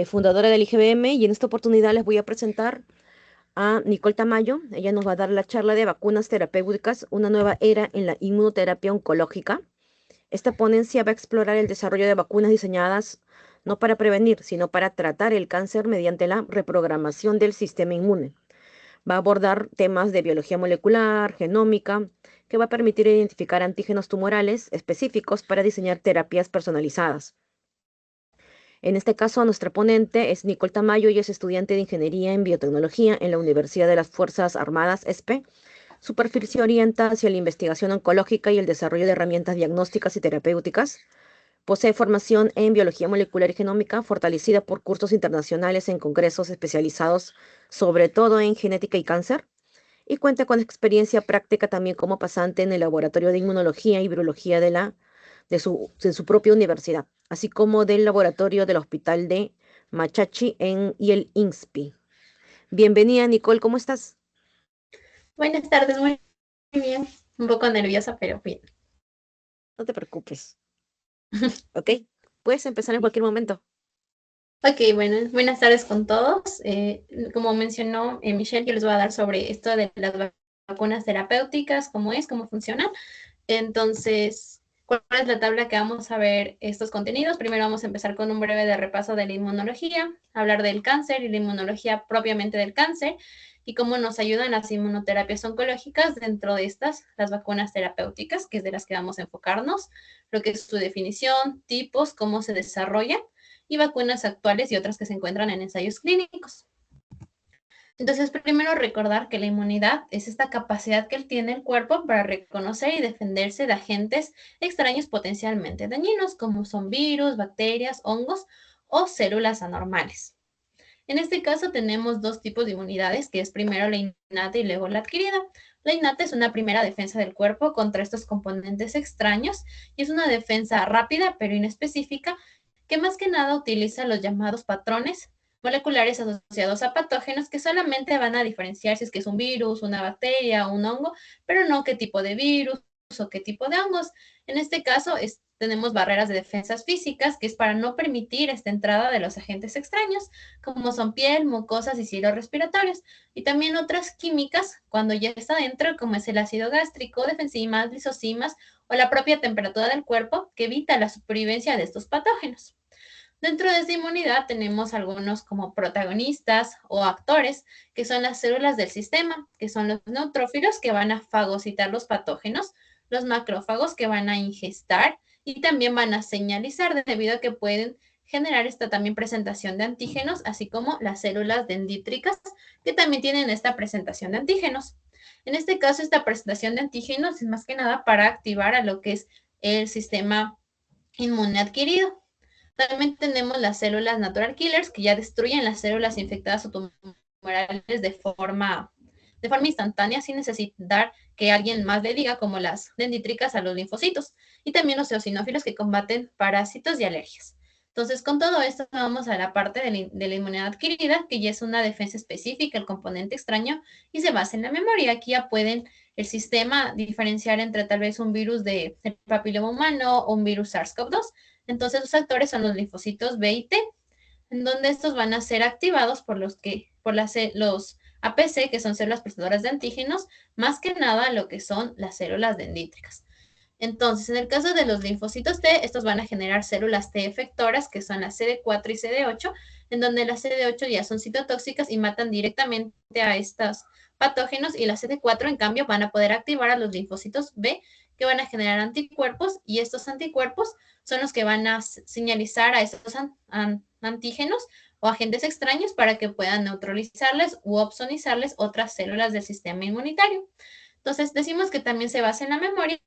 fundadora del IGBM, y en esta oportunidad les voy a presentar a Nicole Tamayo. Ella nos va a dar la charla de vacunas terapéuticas, una nueva era en la inmunoterapia oncológica. Esta ponencia va a explorar el desarrollo de vacunas diseñadas no para prevenir, sino para tratar el cáncer mediante la reprogramación del sistema inmune. Va a abordar temas de biología molecular, genómica, que va a permitir identificar antígenos tumorales específicos para diseñar terapias personalizadas. En este caso, nuestra ponente es Nicole Tamayo y es estudiante de Ingeniería en Biotecnología en la Universidad de las Fuerzas Armadas, ESPE. Su perfil se orienta hacia la investigación oncológica y el desarrollo de herramientas diagnósticas y terapéuticas. Posee formación en biología molecular y genómica, fortalecida por cursos internacionales en congresos especializados sobre todo en genética y cáncer, y cuenta con experiencia práctica también como pasante en el Laboratorio de Inmunología y Virología de su propia universidad, así como del laboratorio del Hospital de Machachi y el INSPI. Bienvenida, Nicole, ¿cómo estás? Buenas tardes, muy bien. Un poco nerviosa, pero bien. No te preocupes, ¿ok? Puedes empezar en cualquier momento. Ok, bueno, buenas tardes con todos. Como mencionó Michelle, yo les voy a dar sobre esto de las vacunas terapéuticas, cómo funcionan. Entonces, ¿cuál es la tabla que vamos a ver estos contenidos? Primero vamos a empezar con un breve de repaso de la inmunología, hablar del cáncer y la inmunología propiamente del cáncer y cómo nos ayudan las inmunoterapias oncológicas dentro de estas, las vacunas terapéuticas, que es de las que vamos a enfocarnos, lo que es su definición, tipos, cómo se desarrollan y vacunas actuales y otras que se encuentran en ensayos clínicos. Entonces, primero recordar que la inmunidad es esta capacidad que tiene el cuerpo para reconocer y defenderse de agentes extraños potencialmente dañinos, como son virus, bacterias, hongos o células anormales. En este caso tenemos dos tipos de inmunidades, que es primero la innata y luego la adquirida. La innata es una primera defensa del cuerpo contra estos componentes extraños y es una defensa rápida pero inespecífica que más que nada utiliza los llamados patrones moleculares asociados a patógenos que solamente van a diferenciar si es que es un virus, una bacteria o un hongo, pero no qué tipo de virus o qué tipo de hongos. En este caso tenemos barreras de defensas físicas, que es para no permitir esta entrada de los agentes extraños, como son piel, mucosas y cielos respiratorios, y también otras químicas cuando ya está dentro, como es el ácido gástrico, defensimas, lisosimas o la propia temperatura del cuerpo, que evita la supervivencia de estos patógenos. Dentro de esta inmunidad tenemos algunos como protagonistas o actores, que son las células del sistema, que son los neutrófilos que van a fagocitar los patógenos, los macrófagos que van a ingestar y también van a señalizar debido a que pueden generar esta también presentación de antígenos, así como las células dendríticas que también tienen esta presentación de antígenos. En este caso, esta presentación de antígenos es más que nada para activar a lo que es el sistema inmune adquirido. También tenemos las células natural killers que ya destruyen las células infectadas o tumorales de forma instantánea sin necesitar que alguien más le diga, como las dendríticas a los linfocitos. Y también los eosinófilos que combaten parásitos y alergias. Entonces, con todo esto vamos a la parte de la inmunidad adquirida, que ya es una defensa específica, el componente extraño, y se basa en la memoria. Aquí ya pueden el sistema diferenciar entre tal vez un virus del papiloma humano o un virus SARS-CoV-2. Entonces, los actores son los linfocitos B y T, en donde estos van a ser activados por los APC, que son células portadoras de antígenos, más que nada lo que son las células dendríticas. Entonces, en el caso de los linfocitos T, estos van a generar células T efectoras, que son las CD4 y CD8, en donde las CD8 ya son citotóxicas y matan directamente a estos patógenos, y las CD4, en cambio, van a poder activar a los linfocitos B, que van a generar anticuerpos, y estos anticuerpos son los que van a señalizar a estos antígenos o agentes extraños para que puedan neutralizarles u opsonizarles otras células del sistema inmunitario. Entonces, decimos que también se basa en la memoria,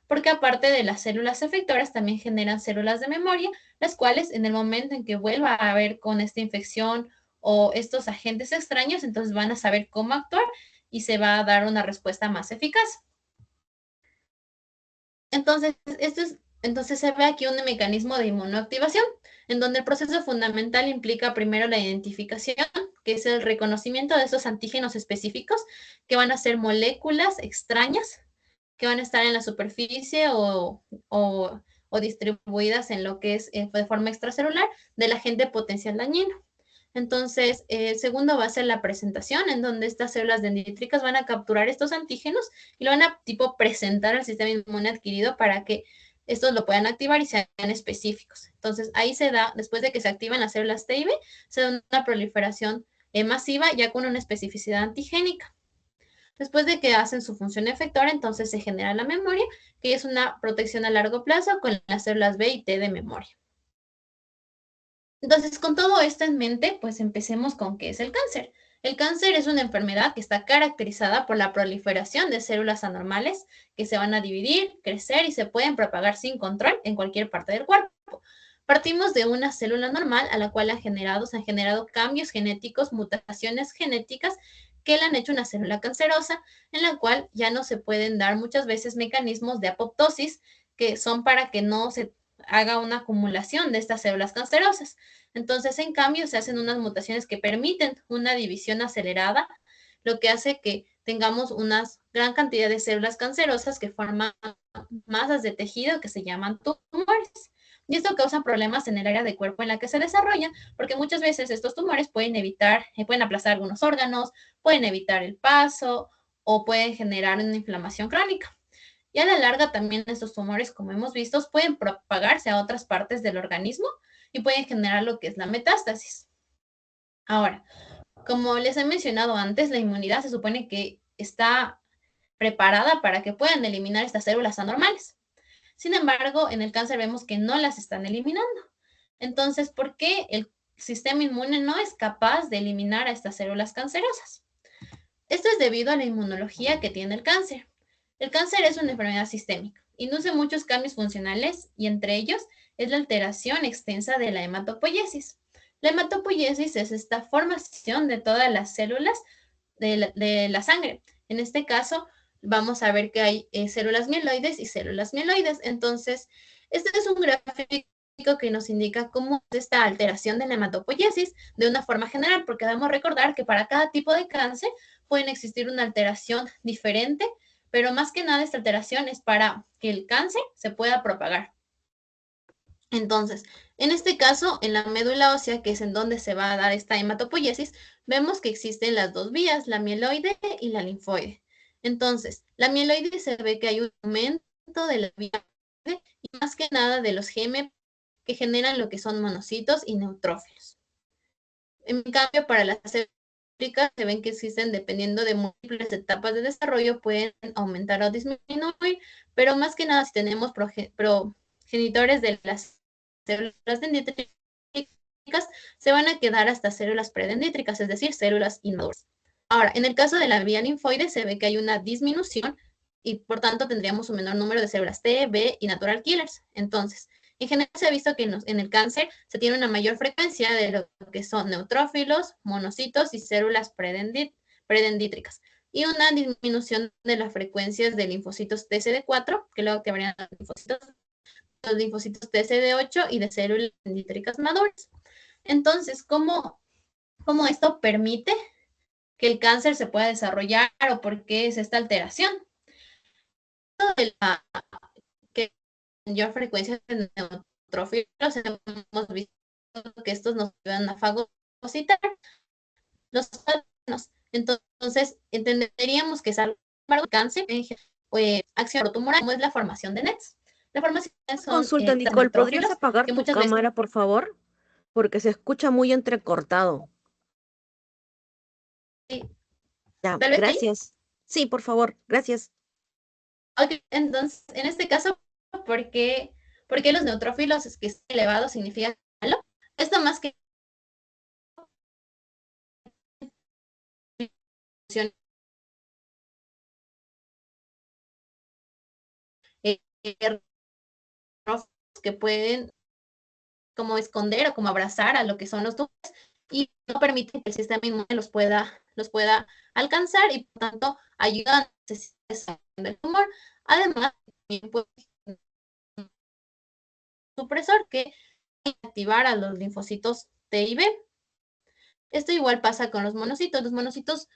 porque aparte de las células efectoras, también generan células de memoria, las cuales en el momento en que vuelva a haber con esta infección o estos agentes extraños, entonces van a saber cómo actuar y se va a dar una respuesta más eficaz. Entonces se ve aquí un mecanismo de inmunoactivación, en donde el proceso fundamental implica primero la identificación, que es el reconocimiento de esos antígenos específicos, que van a ser moléculas extrañas que van a estar en la superficie o o distribuidas en lo que es de forma extracelular del agente potencial dañino. Entonces, el segundo va a ser la presentación, en donde estas células dendríticas van a capturar estos antígenos y lo van a tipo presentar al sistema inmune adquirido para que estos lo puedan activar y sean específicos. Entonces, ahí se da, después de que se activan las células T y B, se da una proliferación masiva ya con una especificidad antigénica. Después de que hacen su función efectora, entonces se genera la memoria, que es una protección a largo plazo con las células B y T de memoria. Entonces, con todo esto en mente, pues empecemos con qué es el cáncer. El cáncer es una enfermedad que está caracterizada por la proliferación de células anormales que se van a dividir, crecer y se pueden propagar sin control en cualquier parte del cuerpo. Partimos de una célula normal a la cual se han generado cambios genéticos, mutaciones genéticas que le han hecho una célula cancerosa, en la cual ya no se pueden dar muchas veces mecanismos de apoptosis que son para que no se haga una acumulación de estas células cancerosas. Entonces, en cambio, se hacen unas mutaciones que permiten una división acelerada, lo que hace que tengamos una gran cantidad de células cancerosas que forman masas de tejido que se llaman tumores. Y esto causa problemas en el área del cuerpo en la que se desarrollan, porque muchas veces estos tumores pueden aplazar algunos órganos, pueden evitar el paso o pueden generar una inflamación crónica. Y a la larga también estos tumores, como hemos visto, pueden propagarse a otras partes del organismo y pueden generar lo que es la metástasis. Ahora, como les he mencionado antes, la inmunidad se supone que está preparada para que puedan eliminar estas células anormales. Sin embargo, en el cáncer vemos que no las están eliminando. Entonces, ¿por qué el sistema inmune no es capaz de eliminar a estas células cancerosas? Esto es debido a la inmunología que tiene el cáncer. El cáncer es una enfermedad sistémica, induce muchos cambios funcionales y entre ellos es la alteración extensa de la hematopoiesis. La hematopoiesis es esta formación de todas las células de la sangre. En este caso, vamos a ver que hay células mieloides y células mieloides. Entonces, este es un gráfico que nos indica cómo es esta alteración de la hematopoiesis de una forma general, porque debemos recordar que para cada tipo de cáncer pueden existir una alteración diferente, pero más que nada esta alteración es para que el cáncer se pueda propagar. Entonces, en este caso, en la médula ósea, que es en donde se va a dar esta hematopoiesis, vemos que existen las dos vías, la mieloide y la linfoide. Entonces, la mieloide se ve que hay un aumento de la vía y más que nada de los GM que generan lo que son monocitos y neutrófilos. En cambio, para las células se ven que existen, dependiendo de múltiples etapas de desarrollo, pueden aumentar o disminuir, pero más que nada si tenemos progenitores de las células dendríticas, se van a quedar hasta células predendríticas, es decir, células inmaduras. Ahora, en el caso de la vía linfoide se ve que hay una disminución y por tanto tendríamos un menor número de células T, B y natural killers. Entonces, en general se ha visto que en el cáncer se tiene una mayor frecuencia de lo que son neutrófilos, monocitos y células predendríticas y una disminución de las frecuencias de linfocitos TCD4, que luego activarían los linfocitos TCD8 y de células dendríticas maduras. Entonces, ¿cómo esto permite que el cáncer se pueda desarrollar o por qué es esta alteración? Que mayor frecuencia de neutrófilos, hemos visto que estos nos ayudan a fagocitar los órganos. Entonces, entenderíamos que es algo de cáncer en acción tumoral, como es la formación de NETs. La formación de NETs son Consulta, Nicole, ¿podrías neutrófilos apagar que tu muchas veces... cámara, por favor? Porque se escucha muy entrecortado. Ya, Tal vez ahí. gracias. Sí, por favor, gracias. Ok, entonces, en este caso, ¿por qué los neutrófilos es que es elevado significa malo? Esto más que eh, que pueden como esconder o como abrazar a lo que son los tumores y no permiten que el sistema inmune los pueda alcanzar y por tanto ayudan a la del tumor. Además, también puede un supresor que activar a los linfocitos T y B. Esto igual pasa con los monocitos. Los monocitos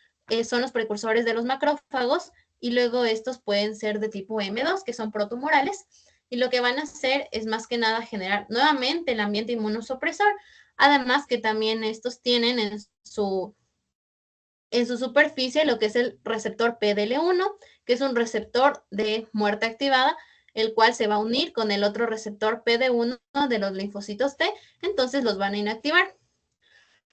son los precursores de los macrófagos y luego estos pueden ser de tipo M2, que son protumorales, Y lo que van a hacer es más que nada generar nuevamente el ambiente inmunosupresor. Además que también estos tienen en su superficie lo que es el receptor PDL1, que es un receptor de muerte activada, el cual se va a unir con el otro receptor PD1 de los linfocitos T, entonces los van a inactivar.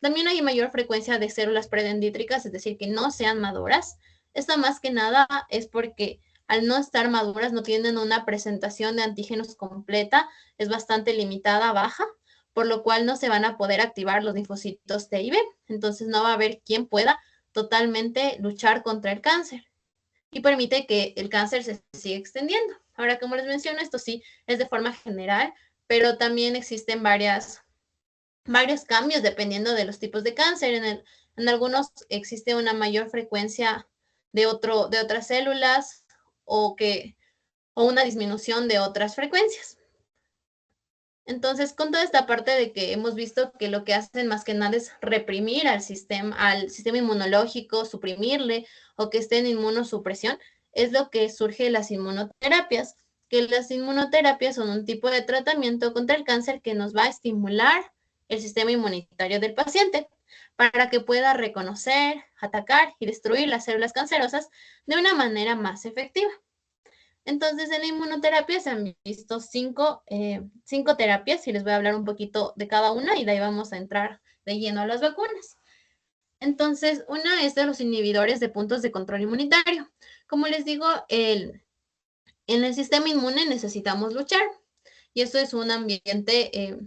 También hay mayor frecuencia de células predendríticas, es decir, que no sean maduras. Esto más que nada es porque al no estar maduras no tienen una presentación de antígenos completa, es bastante limitada, baja, por lo cual no se van a poder activar los linfocitos T y B. Entonces no va a haber quien pueda totalmente luchar contra el cáncer y permite que el cáncer se siga extendiendo. Ahora, como les menciono, esto sí es de forma general, pero también existen varios cambios dependiendo de los tipos de cáncer. En algunos existe una mayor frecuencia de otras células o, o una disminución de otras frecuencias. Entonces, con toda esta parte de que hemos visto que lo que hacen más que nada es reprimir al sistema inmunológico, suprimirle o que esté en inmunosupresión, es lo que surge de las inmunoterapias, que las inmunoterapias son un tipo de tratamiento contra el cáncer que nos va a estimular el sistema inmunitario del paciente para que pueda reconocer, atacar y destruir las células cancerosas de una manera más efectiva. Entonces, en la inmunoterapia se han visto cinco terapias y les voy a hablar un poquito de cada una y de ahí vamos a entrar de lleno a las vacunas. Entonces, una es de los inhibidores de puntos de control inmunitario. Como les digo, en el sistema inmune necesitamos luchar y eso es un ambiente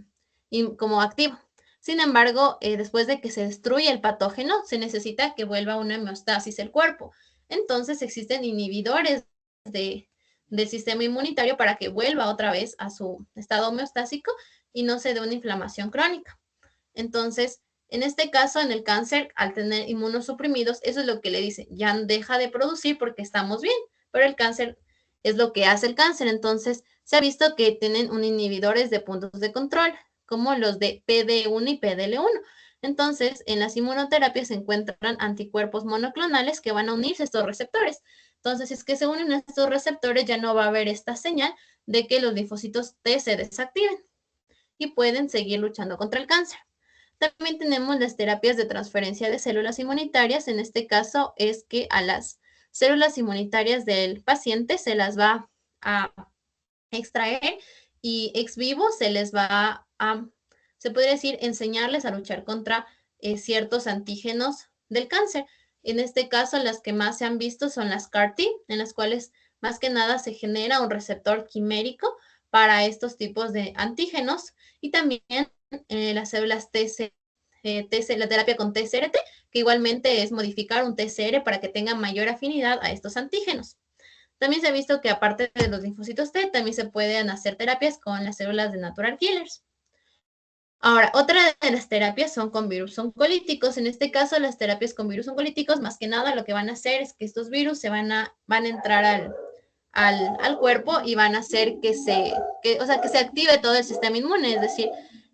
como activo. Sin embargo, después de que se destruye el patógeno, se necesita que vuelva a una homeostasis el cuerpo. Entonces, existen inhibidores del sistema inmunitario para que vuelva otra vez a su estado homeostásico y no se dé una inflamación crónica. Entonces, en este caso, en el cáncer, al tener inmunosuprimidos, eso es lo que le dicen, ya deja de producir porque estamos bien, pero el cáncer es lo que hace el cáncer. Entonces, se ha visto que tienen un inhibidores de puntos de control, como los de PD1 y PDL1. Entonces, en las inmunoterapias se encuentran anticuerpos monoclonales que van a unirse a estos receptores. Entonces, si es que se unen a estos receptores, ya no va a haber esta señal de que los linfocitos T se desactiven y pueden seguir luchando contra el cáncer. También tenemos las terapias de transferencia de células inmunitarias. En este caso es que a las células inmunitarias del paciente se las va a extraer y ex vivo se les va se podría decir, enseñarles a luchar contra ciertos antígenos del cáncer. En este caso, las que más se han visto son las CAR-T, en las cuales más que nada se genera un receptor quimérico para estos tipos de antígenos y también las células la terapia con TCRT, que igualmente es modificar un TCR para que tenga mayor afinidad a estos antígenos. También se ha visto que aparte de los linfocitos T, también se pueden hacer terapias con las células de natural killers. Ahora, otra de las terapias son con virus oncolíticos. En este caso, las terapias con virus oncolíticos, más que nada, lo que van a hacer es que estos virus van a entrar al cuerpo y van a hacer que se active todo el sistema inmune, es decir,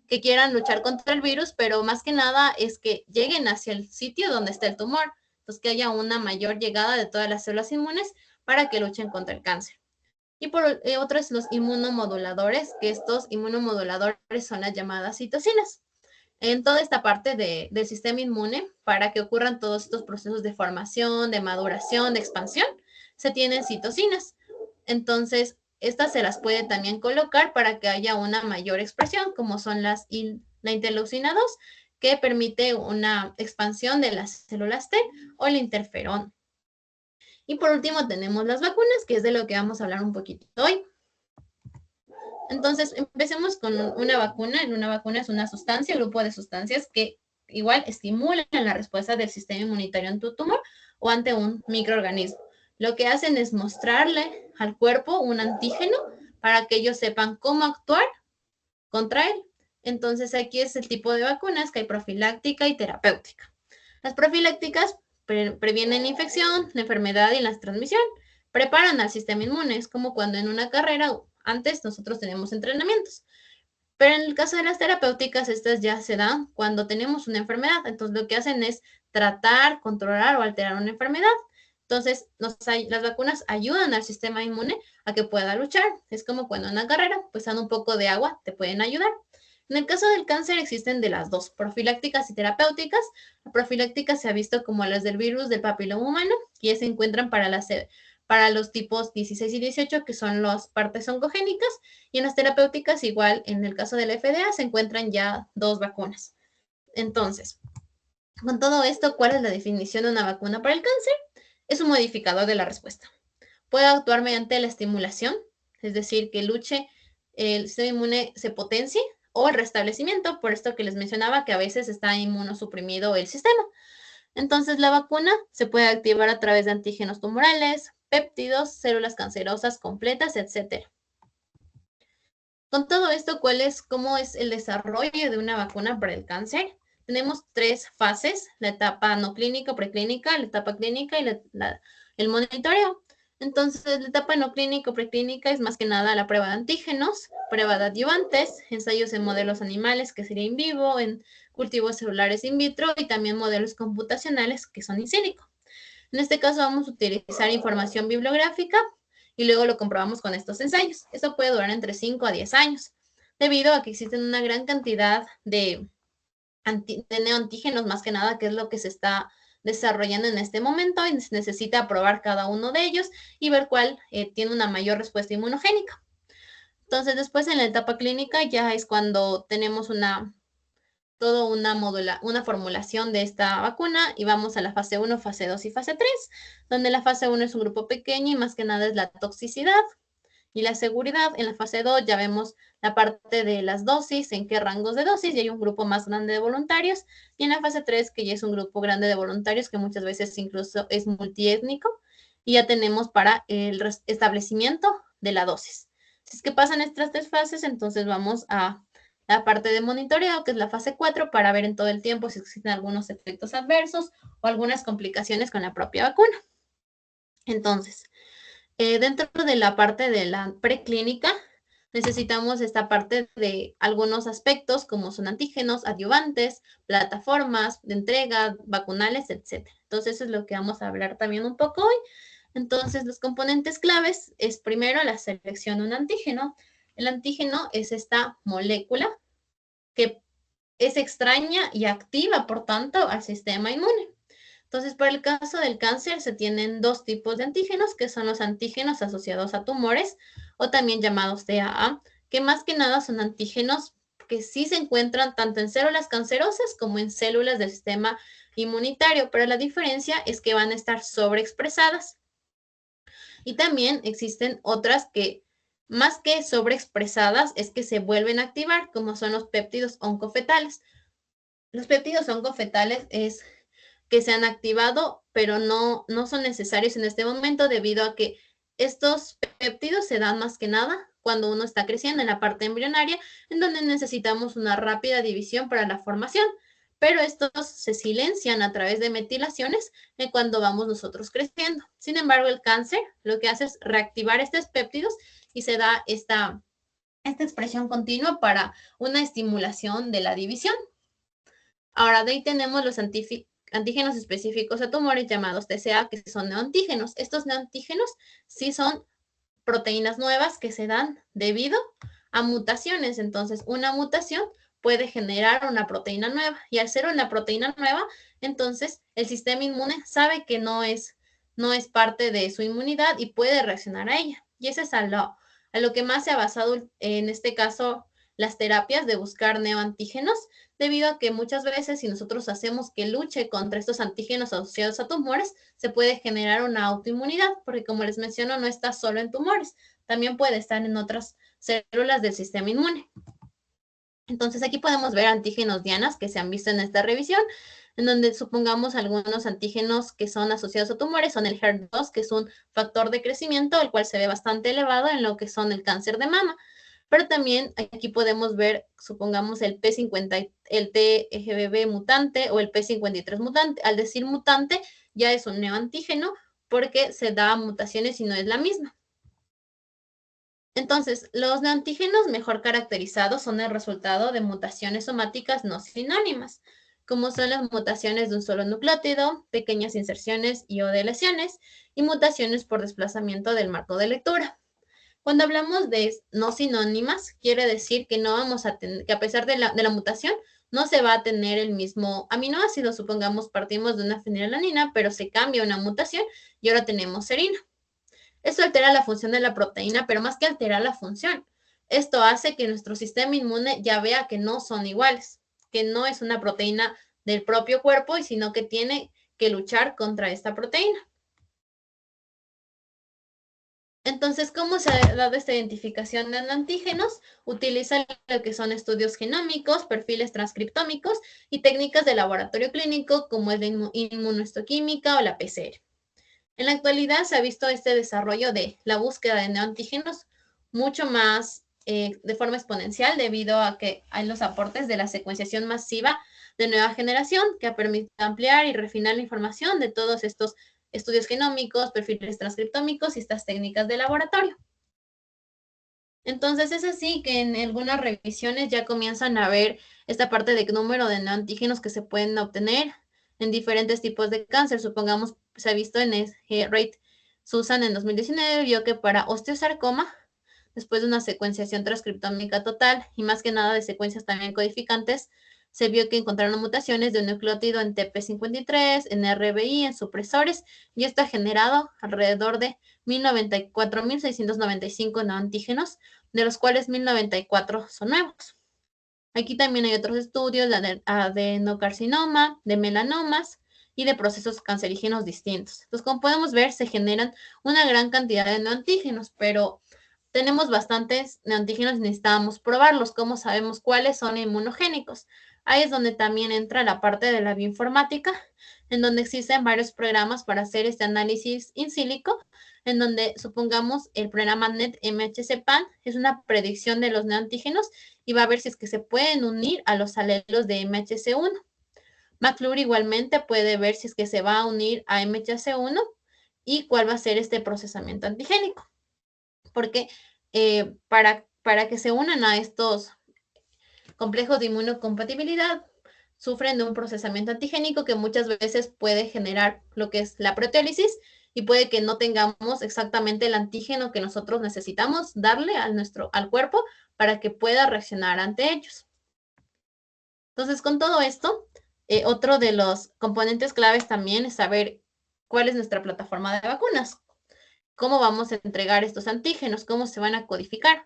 que quieran luchar contra el virus, pero más que nada es que lleguen hacia el sitio donde está el tumor, entonces que haya una mayor llegada de todas las células inmunes para que luchen contra el cáncer. Y por otro es los inmunomoduladores, que estos inmunomoduladores son las llamadas citocinas. En toda esta parte del sistema inmune, para que ocurran todos estos procesos de formación, de maduración, de expansión, se tienen citocinas. Entonces, estas se las puede también colocar para que haya una mayor expresión, como son la interleucina 2, que permite una expansión de las células T, o el interferón. Y por último tenemos las vacunas, que es de lo que vamos a hablar un poquito hoy. Entonces, empecemos con una vacuna. Una vacuna es una sustancia, grupo de sustancias que igual estimulan la respuesta del sistema inmunitario ante un tumor o ante un microorganismo. Lo que hacen es mostrarle al cuerpo un antígeno para que ellos sepan cómo actuar contra él. Entonces, aquí es el tipo de vacunas que hay profiláctica y terapéutica. Las profilácticas previenen la infección, la enfermedad y la transmisión. Preparan al sistema inmune. Es como cuando en una carrera antes nosotros tenemos entrenamientos. Pero en el caso de las terapéuticas, estas ya se dan cuando tenemos una enfermedad. Entonces, lo que hacen es tratar, controlar o alterar una enfermedad. Entonces, las vacunas ayudan al sistema inmune a que pueda luchar. Es como cuando en una carrera, pues dan un poco de agua, te pueden ayudar. En el caso del cáncer existen de las dos, profilácticas y terapéuticas. La profiláctica se ha visto como las del virus del papiloma humano, que ya se encuentran para los tipos 16 y 18, que son las partes oncogénicas, y en las terapéuticas, igual en el caso del FDA, se encuentran ya dos vacunas. Entonces, con todo esto, ¿cuál es la definición de una vacuna para el cáncer? Es un modificador de la respuesta. Puede actuar mediante la estimulación, es decir, que luche, el sistema inmune se potencie, o el restablecimiento, por esto que les mencionaba que a veces está inmunosuprimido el sistema. Entonces, la vacuna se puede activar a través de antígenos tumorales, péptidos, células cancerosas completas, etc. Con todo esto, ¿cómo es el desarrollo de una vacuna para el cáncer? Tenemos tres fases: la etapa no clínica, preclínica, la etapa clínica y el monitoreo. Entonces, la etapa no clínica o preclínica es más que nada la prueba de antígenos, prueba de adyuvantes, ensayos en modelos animales, que sería in vivo, en cultivos celulares in vitro, y también modelos computacionales, que son in silico. En este caso vamos a utilizar información bibliográfica y luego lo comprobamos con estos ensayos. Esto puede durar entre 5 a 10 años, debido a que existen una gran cantidad de neoantígenos, más que nada, que es lo que se está desarrollando en este momento, y se necesita probar cada uno de ellos y ver cuál tiene una mayor respuesta inmunogénica. Entonces, después en la etapa clínica ya es cuando tenemos una formulación de esta vacuna, y vamos a la fase 1, fase 2 y fase 3, donde la fase 1 es un grupo pequeño y más que nada es la toxicidad y la seguridad. En la fase 2 ya vemos la parte de las dosis, en qué rangos de dosis, y hay un grupo más grande de voluntarios. Y en la fase 3, que ya es un grupo grande de voluntarios, que muchas veces incluso es multiétnico, y ya tenemos para el establecimiento de la dosis. Si es que pasan estas tres fases, entonces vamos a la parte de monitoreo, que es la fase 4, para ver en todo el tiempo si existen algunos efectos adversos o algunas complicaciones con la propia vacuna. Entonces, dentro de la parte de la preclínica, necesitamos esta parte de algunos aspectos, como son antígenos, adyuvantes, plataformas de entrega, vacunales, etc. Entonces, eso es lo que vamos a hablar también un poco hoy. Entonces, los componentes claves es primero la selección de un antígeno. El antígeno es esta molécula que es extraña y activa, por tanto, al sistema inmune. Entonces, para el caso del cáncer se tienen dos tipos de antígenos, que son los antígenos asociados a tumores, o también llamados TAA, que más que nada son antígenos que sí se encuentran tanto en células cancerosas como en células del sistema inmunitario, pero la diferencia es que van a estar sobreexpresadas. Y también existen otras que, más que sobreexpresadas, es que se vuelven a activar, como son los péptidos oncofetales. Los péptidos oncofetales es que se han activado, pero no son necesarios en este momento, debido a que estos péptidos se dan más que nada cuando uno está creciendo en la parte embrionaria, en donde necesitamos una rápida división para la formación, pero estos se silencian a través de metilaciones cuando vamos nosotros creciendo. Sin embargo, el cáncer lo que hace es reactivar estos péptidos y se da esta expresión continua para una estimulación de la división. Ahora, de ahí tenemos los antígenos específicos a tumores, llamados TCA, que son neoantígenos. Estos neoantígenos sí son proteínas nuevas que se dan debido a mutaciones. Entonces, una mutación puede generar una proteína nueva, y al ser una proteína nueva, entonces el sistema inmune sabe que no es parte de su inmunidad y puede reaccionar a ella. Y ese es a lo que más se ha basado en este caso las terapias, de buscar neoantígenos, debido a que muchas veces, si nosotros hacemos que luche contra estos antígenos asociados a tumores, se puede generar una autoinmunidad, porque como les menciono, no está solo en tumores, también puede estar en otras células del sistema inmune. Entonces, aquí podemos ver antígenos dianas que se han visto en esta revisión, en donde supongamos algunos antígenos que son asociados a tumores, son el HER2, que es un factor de crecimiento, el cual se ve bastante elevado en lo que son el cáncer de mama. Pero también aquí podemos ver, supongamos, el P50, el TGBB mutante o el P53 mutante. Al decir mutante, ya es un neoantígeno porque se da mutaciones y no es la misma. Entonces, los neoantígenos mejor caracterizados son el resultado de mutaciones somáticas no sinónimas. como son las mutaciones de un solo nucleótido, pequeñas inserciones y o deleciones, y mutaciones por desplazamiento del marco de lectura. Cuando hablamos de no sinónimas, quiere decir que no vamos a tener, que a pesar de la mutación, no se va a tener el mismo aminoácido. Supongamos partimos de una fenilalanina, pero se cambia una mutación y ahora tenemos serina. Esto altera la función de la proteína, pero más que alterar la función, esto hace que nuestro sistema inmune ya vea que no son iguales, que no es una proteína del propio cuerpo, y sino que tiene que luchar contra esta proteína. Entonces, ¿cómo se ha dado esta identificación de antígenos? Utiliza lo que son estudios genómicos, perfiles transcriptómicos y técnicas de laboratorio clínico como es la inmunohistoquímica o la PCR. En la actualidad se ha visto este desarrollo de la búsqueda de neoantígenos mucho más de forma exponencial debido a que hay los aportes de la secuenciación masiva de nueva generación que ha permitido ampliar y refinar la información de todos estos estudios genómicos, perfiles transcriptómicos y estas técnicas de laboratorio. Entonces es así que en algunas revisiones ya comienzan a ver esta parte de número de neoantígenos que se pueden obtener en diferentes tipos de cáncer. Supongamos, se ha visto en Rate Susan en 2019, vio que para osteosarcoma, después de una secuenciación transcriptómica total y más que nada de secuencias también codificantes, se vio que encontraron mutaciones de un nucleótido en TP53, en RBI, en supresores, y esto ha generado alrededor de 1094.695 neoantígenos, de los cuales 1094 son nuevos. Aquí también hay otros estudios de adenocarcinoma, de melanomas y de procesos cancerígenos distintos. Entonces, como podemos ver, se generan una gran cantidad de neoantígenos, pero tenemos bastantes neoantígenos y necesitamos probarlos. ¿Cómo sabemos cuáles son inmunogénicos? Ahí es donde también entra la parte de la bioinformática, en donde existen varios programas para hacer este análisis in silico, en donde supongamos el programa NetMHCPAN es una predicción de los neoantígenos y va a ver si es que se pueden unir a los alelos de MHC1. McClure igualmente puede ver si es que se va a unir a MHC1 y cuál va a ser este procesamiento antigénico. Porque para que se unan a estos complejos de inmunocompatibilidad, sufren de un procesamiento antigénico que muchas veces puede generar lo que es la proteólisis y puede que no tengamos exactamente el antígeno que nosotros necesitamos darle al cuerpo para que pueda reaccionar ante ellos. Entonces, con todo esto, otro de los componentes claves también es saber cuál es nuestra plataforma de vacunas, cómo vamos a entregar estos antígenos, cómo se van a codificar.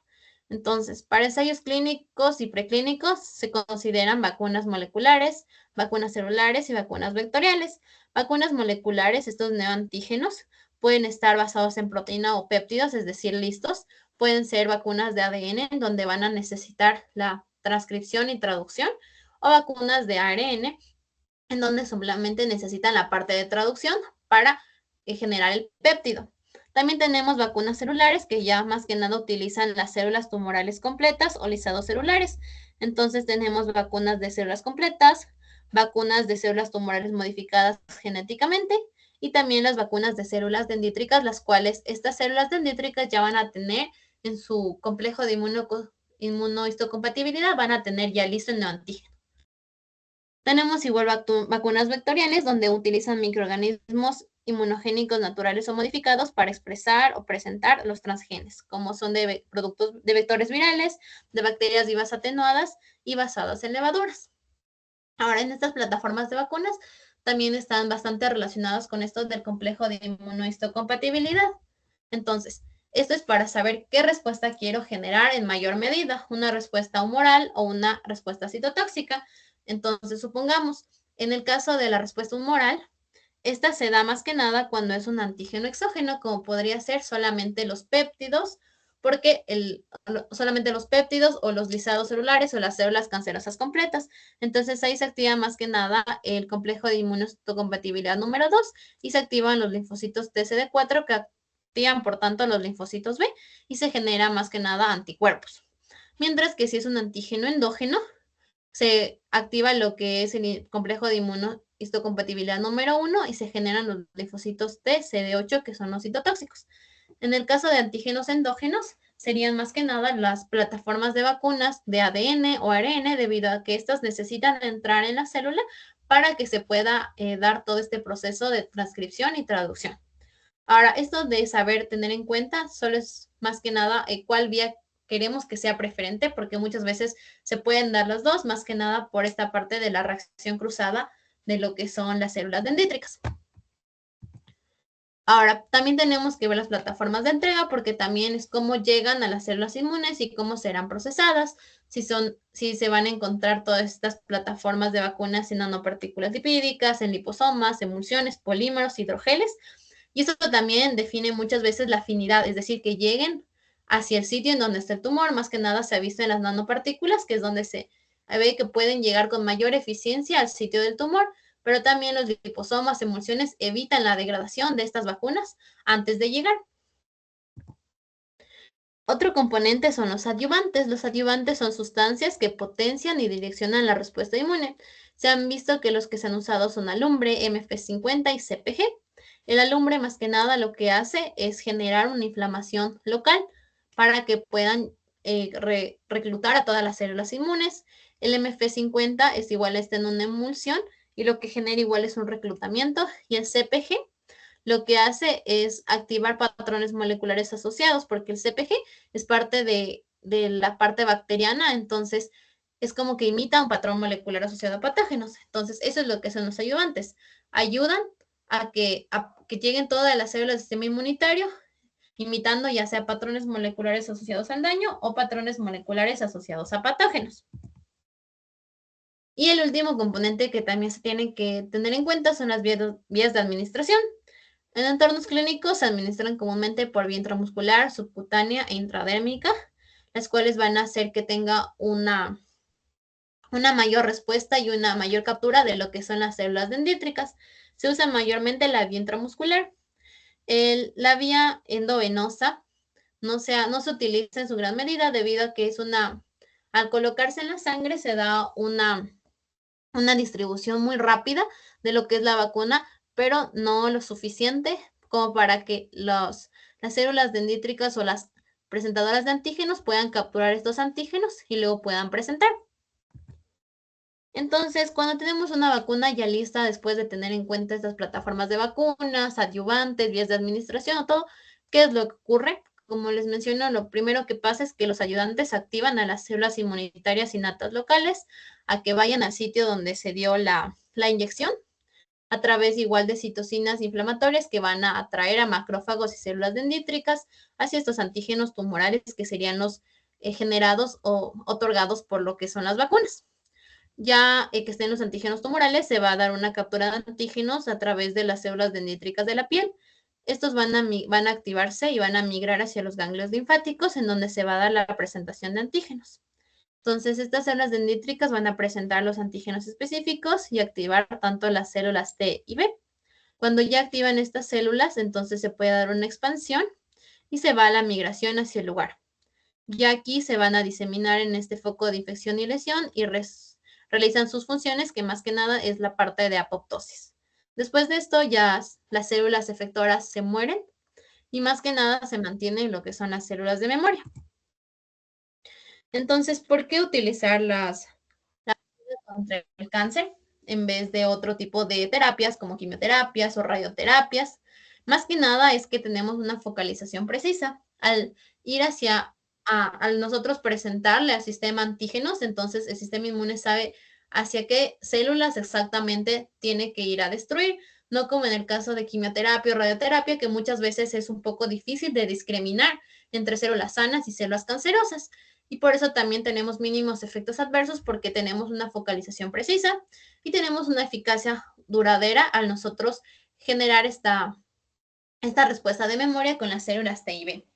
Entonces, para ensayos clínicos y preclínicos se consideran vacunas moleculares, vacunas celulares y vacunas vectoriales. Vacunas moleculares, estos neoantígenos, pueden estar basados en proteína o péptidos, es decir, listos. Pueden ser vacunas de ADN, en donde van a necesitar la transcripción y traducción, o vacunas de ARN, en donde solamente necesitan la parte de traducción para generar el péptido. También tenemos vacunas celulares que ya más que nada utilizan las células tumorales completas o lisados celulares. Entonces tenemos vacunas de células completas, vacunas de células tumorales modificadas genéticamente y también las vacunas de células dendríticas, las cuales estas células dendríticas ya van a tener en su complejo de inmunohistocompatibilidad, van a tener ya listo el neoantígeno. Tenemos igual vacunas vectoriales, donde utilizan microorganismos inmunogénicos naturales o modificados para expresar o presentar los transgenes, como son de productos de vectores virales, de bacterias vivas atenuadas y basadas en levaduras. Ahora, en estas plataformas de vacunas también están bastante relacionadas con esto del complejo de inmunohistocompatibilidad. Entonces, esto es para saber qué respuesta quiero generar en mayor medida, una respuesta humoral o una respuesta citotóxica. Entonces, supongamos, en el caso de la respuesta humoral, esta se da más que nada cuando es un antígeno exógeno, como podría ser solamente los péptidos, porque solamente los péptidos o los lisados celulares o las células cancerosas completas. Entonces ahí se activa más que nada el complejo de inmunohistocompatibilidad número 2 y se activan los linfocitos TCD4 que activan por tanto los linfocitos B y se genera más que nada anticuerpos. Mientras que si es un antígeno endógeno, se activa lo que es el complejo de inmunohistocompatibilidad número 1 y se generan los linfocitos T, CD8, que son los citotóxicos. En el caso de antígenos endógenos, serían más que nada las plataformas de vacunas de ADN o ARN, debido a que estas necesitan entrar en la célula para que se pueda dar todo este proceso de transcripción y traducción. Ahora, esto de saber tener en cuenta solo es más que nada cuál vía queremos que sea preferente, porque muchas veces se pueden dar las dos, más que nada por esta parte de la reacción cruzada de lo que son las células dendríticas. Ahora, también tenemos que ver las plataformas de entrega, porque también es cómo llegan a las células inmunes y cómo serán procesadas, si se van a encontrar todas estas plataformas de vacunas en nanopartículas lipídicas, en liposomas, emulsiones, polímeros, hidrogeles. Y esto también define muchas veces la afinidad, es decir, que lleguen hacia el sitio en donde está el tumor. Más que nada se ha visto en las nanopartículas, que es donde se ve que pueden llegar con mayor eficiencia al sitio del tumor, pero también los liposomas, emulsiones evitan la degradación de estas vacunas antes de llegar. Otro componente son los adyuvantes. Los adyuvantes son sustancias que potencian y direccionan la respuesta inmune. Se han visto que los que se han usado son alumbre, MF50 y CPG. El alumbre, más que nada, lo que hace es generar una inflamación local para que puedan reclutar a todas las células inmunes. El MF50 es igual a en una emulsión y lo que genera igual es un reclutamiento. Y el CPG lo que hace es activar patrones moleculares asociados, porque el CPG es parte de la parte bacteriana, entonces es como que imita un patrón molecular asociado a patógenos. Entonces, eso es lo que son los ayudantes. Ayudan a que lleguen todas las células del sistema inmunitario, imitando ya sea patrones moleculares asociados al daño o patrones moleculares asociados a patógenos. Y el último componente que también se tiene que tener en cuenta son las vías de administración. En entornos clínicos se administran comúnmente por vía intramuscular, subcutánea e intradérmica, las cuales van a hacer que tenga una mayor respuesta y una mayor captura de lo que son las células dendríticas. Se usa mayormente la vía intramuscular. La vía endovenosa no se utiliza en su gran medida debido a que al colocarse en la sangre se da una distribución muy rápida de lo que es la vacuna, pero no lo suficiente como para que las células dendríticas o las presentadoras de antígenos puedan capturar estos antígenos y luego puedan presentar. Entonces, cuando tenemos una vacuna ya lista, después de tener en cuenta estas plataformas de vacunas, adyuvantes, vías de administración o todo, ¿qué es lo que ocurre? Como les menciono, lo primero que pasa es que los ayudantes activan a las células inmunitarias innatas locales a que vayan al sitio donde se dio la inyección, a través igual de citocinas inflamatorias que van a atraer a macrófagos y células dendríticas hacia estos antígenos tumorales que serían los generados o otorgados por lo que son las vacunas. Ya que estén los antígenos tumorales, se va a dar una captura de antígenos a través de las células dendríticas de la piel. Estos van a activarse y van a migrar hacia los ganglios linfáticos, en donde se va a dar la presentación de antígenos. Entonces, estas células dendríticas van a presentar los antígenos específicos y activar tanto las células T y B. Cuando ya activan estas células, entonces se puede dar una expansión y se va a la migración hacia el lugar. Ya aquí se van a diseminar en este foco de infección y lesión y realizan sus funciones, que más que nada es la parte de apoptosis. Después de esto, ya las células efectoras se mueren y más que nada se mantienen lo que son las células de memoria. Entonces, ¿por qué utilizar las contra el cáncer en vez de otro tipo de terapias como quimioterapias o radioterapias? Más que nada es que tenemos una focalización precisa. Al ir al nosotros presentarle al sistema antígenos, entonces el sistema inmune sabe hacia qué células exactamente tiene que ir a destruir, no como en el caso de quimioterapia o radioterapia, que muchas veces es un poco difícil de discriminar entre células sanas y células cancerosas. Y por eso también tenemos mínimos efectos adversos, porque tenemos una focalización precisa y tenemos una eficacia duradera al nosotros generar esta respuesta de memoria con las células T y B.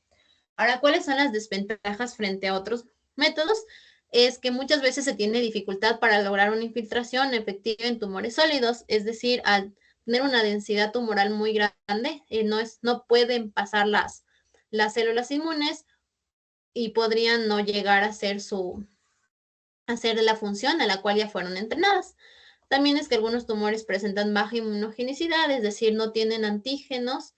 Ahora, ¿cuáles son las desventajas frente a otros métodos? Es que muchas veces se tiene dificultad para lograr una infiltración efectiva en tumores sólidos, es decir, al tener una densidad tumoral muy grande, no pueden pasar las células inmunes y podrían no llegar a hacer la función a la cual ya fueron entrenadas. También es que algunos tumores presentan baja inmunogenicidad, es decir, no tienen antígenos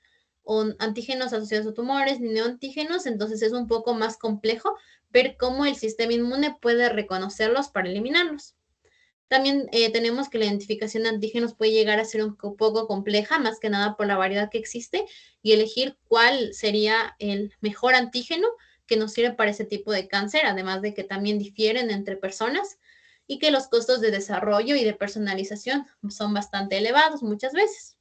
o antígenos asociados a tumores, ni neoantígenos, entonces es un poco más complejo ver cómo el sistema inmune puede reconocerlos para eliminarlos. También tenemos que la identificación de antígenos puede llegar a ser un poco compleja, más que nada por la variedad que existe, y elegir cuál sería el mejor antígeno que nos sirve para ese tipo de cáncer, además de que también difieren entre personas y que los costos de desarrollo y de personalización son bastante elevados muchas veces.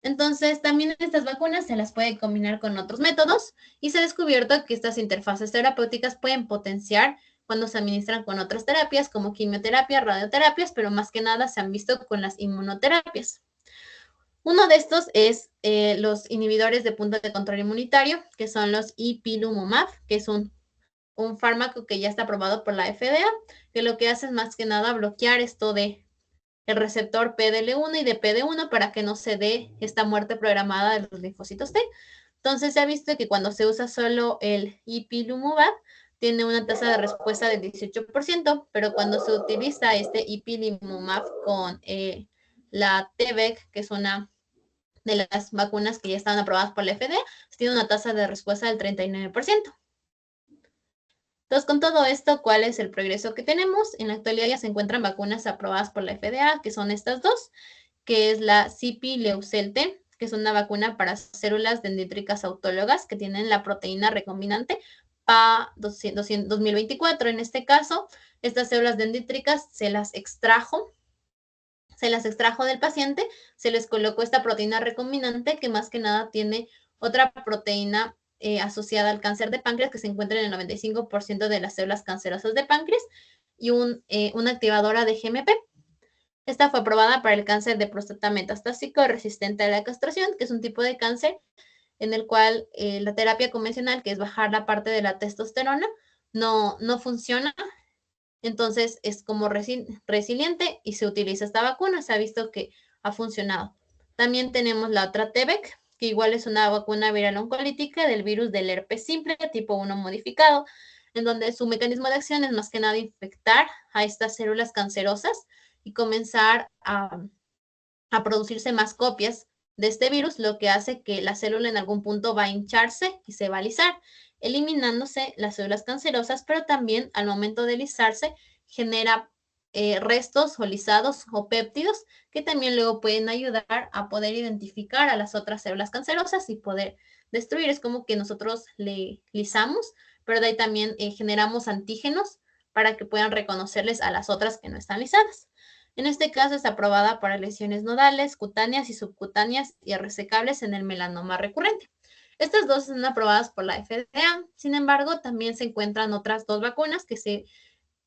Entonces, también estas vacunas se las puede combinar con otros métodos y se ha descubierto que estas interfaces terapéuticas pueden potenciar cuando se administran con otras terapias como quimioterapia, radioterapias, pero más que nada se han visto con las inmunoterapias. Uno de estos es los inhibidores de punto de control inmunitario, que son los ipilimumab, que es un fármaco que ya está aprobado por la FDA, que lo que hace es más que nada bloquear esto de el receptor PDL1 y de PD1 para que no se dé esta muerte programada de los linfocitos T. Entonces se ha visto que cuando se usa solo el ipilimumab tiene una tasa de respuesta del 18%, pero cuando se utiliza este ipilimumab con la TVEC, que es una de las vacunas que ya están aprobadas por la FDA, tiene una tasa de respuesta del 39%. Entonces, con todo esto, ¿cuál es el progreso que tenemos? En la actualidad ya se encuentran vacunas aprobadas por la FDA, que son estas dos, que es la CIPI-Leucel-T, que es una vacuna para células dendríticas autólogas que tienen la proteína recombinante PA2024. En este caso, estas células dendríticas se las extrajo del paciente, se les colocó esta proteína recombinante que más que nada tiene otra proteína asociada al cáncer de páncreas que se encuentra en el 95% de las células cancerosas de páncreas y una activadora de GMP. Esta fue aprobada para el cáncer de próstata metastásico resistente a la castración, que es un tipo de cáncer en el cual la terapia convencional, que es bajar la parte de la testosterona, no funciona. Entonces es como resiliente y se utiliza esta vacuna. Se ha visto que ha funcionado. También tenemos la otra TVEC, que igual es una vacuna viral oncolítica del virus del herpes simple tipo 1 modificado, en donde su mecanismo de acción es más que nada infectar a estas células cancerosas y comenzar a producirse más copias de este virus, lo que hace que la célula en algún punto va a hincharse y se va a lisar, eliminándose las células cancerosas, pero también al momento de lisarse genera restos o lisados o péptidos que también luego pueden ayudar a poder identificar a las otras células cancerosas y poder destruir. Es como que nosotros le lisamos, pero de ahí también generamos antígenos para que puedan reconocerles a las otras que no están lisadas. En este caso está aprobada para lesiones nodales, cutáneas y subcutáneas y resecables en el melanoma recurrente. Estas dos están aprobadas por la FDA. Sin embargo, también se encuentran otras dos vacunas que se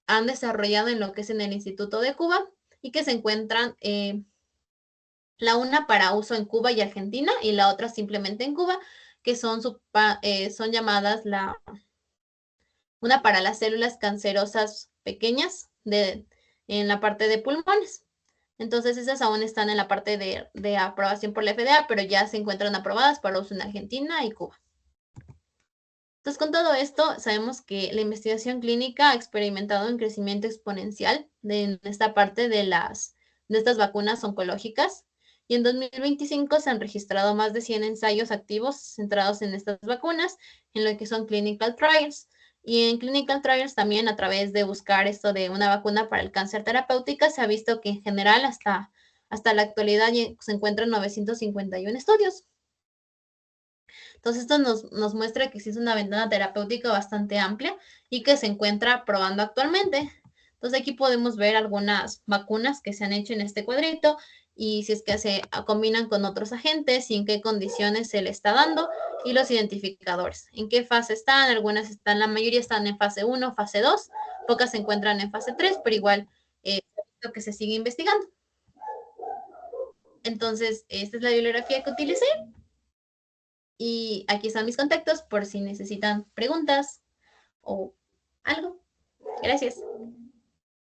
han desarrollado en lo que es en el Instituto de Cuba y que se encuentran la una para uso en Cuba y Argentina y la otra simplemente en Cuba, que son llamadas una para las células cancerosas pequeñas en la parte de pulmones. Entonces, esas aún están en la parte de aprobación por la FDA, pero ya se encuentran aprobadas para uso en Argentina y Cuba. Entonces, con todo esto, sabemos que la investigación clínica ha experimentado un crecimiento exponencial en esta parte de estas vacunas oncológicas. Y en 2025 se han registrado más de 100 ensayos activos centrados en estas vacunas, en lo que son clinical trials. Y en clinical trials también a través de buscar esto de una vacuna para el cáncer terapéutica, se ha visto que en general hasta la actualidad se encuentran 951 estudios. Entonces, esto nos muestra que existe una ventana terapéutica bastante amplia y que se encuentra probando actualmente. Entonces, aquí podemos ver algunas vacunas que se han hecho en este cuadrito y si es que se combinan con otros agentes y en qué condiciones se le está dando y los identificadores. En qué fase están, algunas están, la mayoría están en fase 1, fase 2, pocas se encuentran en fase 3, pero igual lo que se sigue investigando. Entonces, esta es la bibliografía que utilicé. Y aquí están mis contactos por si necesitan preguntas o algo. Gracias.